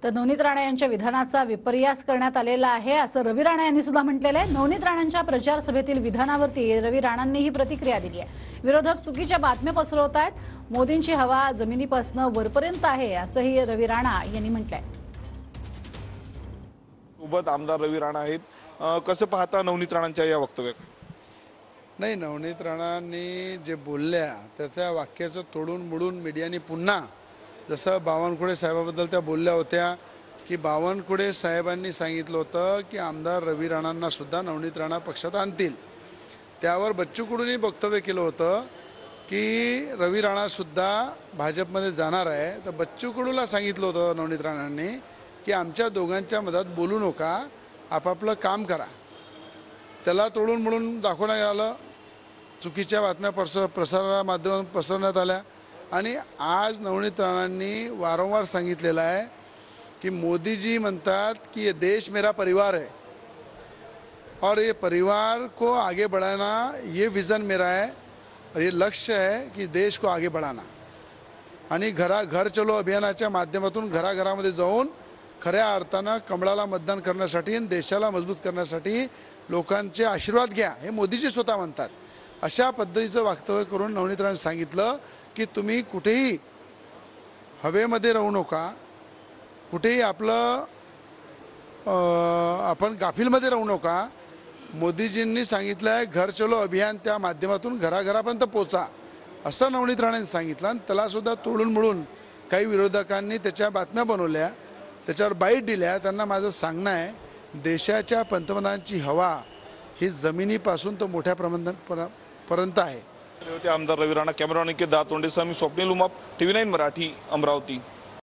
तर नवनीत राणे यांच्या विधानाचा विपर्यास करण्यात आलेला आहे असं रवी राणा यांनी सुद्धा म्हटलेलं आहे। नवनीत राणांच्या प्रचार सभेतील विधानावरती रवी राणांनीही प्रतिक्रिया दिली आहे। विरोधक चुकीच्या बातम्या पसरवत आहेत, मोदींची हवा जमिनीपासून वरपर्यंत आहे असंही रवी राणा यांनी म्हटलंय। सोबत आमदार रवी राणा आहेत, कसं पाहता नवनीत राणांच्या या वक्तव्याकडे? नाही, नवनीत राणांनी जे बोलल्या त्याच्या वाक्याचं तोडून मोडून मीडियाने पुन्हा, जसं बावनकुळे साहेबाबद्दल त्या बोलल्या होत्या की बावनकुळे साहेबांनी सांगितलं होतं की आमदार रवी राणांना सुद्धा नवनीत राणा पक्षात आणतील। त्यावर बच्चू कडूंनी वक्तव्य केलं होतं की रवी राणासुद्धा भाजपमध्ये जाणार आहे। तर बच्चू कडूला सांगितलं होतं नवनीत राणांनी की आमच्या दोघांच्या मधात बोलू नका, आपापलं काम करा। त्याला तोडून मोडून दाखवण्यात आलं, चुकीच्या बातम्या प्रसारमाध्यमातून पसरवण्यात आल्या आणि आज नवनीत राणांनी वारंवार सांगितलेलं आहे की मोदी जी म्हणतात कि ये देश मेरा परिवार है और ये परिवार को आगे बढ़ाना, ये विज़न मेरा है और ये लक्ष्य है कि देश को आगे बढ़ाना। आणि घर चलो अभियानाच्या माध्यमातून घराघरामध्ये जाऊन खऱ्या अर्थानं कमळाला मतदान करण्यासाठी आणि देशाला मजबूत करण्यासाठी लोकांचे आशीर्वाद घ्या, हे मोदीजी स्वतः म्हणतात। अशा पद्धतीचं वक्तव्य करून नवनीत राणांनी सांगितलं की तुम्ही कुठेही हवेमध्ये राहू नका, कुठेही आपलं आपण गाफीलमध्ये राहू नका। मोदीजींनी सांगितलं आहे घर चलो अभियान त्या माध्यमातून घराघरापर्यंत पोचा, असं नवनीत राणांनी सांगितलं। आणि त्यालासुद्धा तोडून मोडून काही विरोधकांनी त्याच्या बातम्या बनवल्या, त्याच्यावर बाईट दिल्या। त्यांना माझं सांगणं आहे, देशाच्या पंतप्रधानांची हवा ही जमिनीपासून तो मोठ्या प्रमाणापर्यंत आहे। आमदार रवी राणा, कॅमेरा के दातोंडे, मी स्वप्नील उमाप, TV9 मराठी, अमरावती।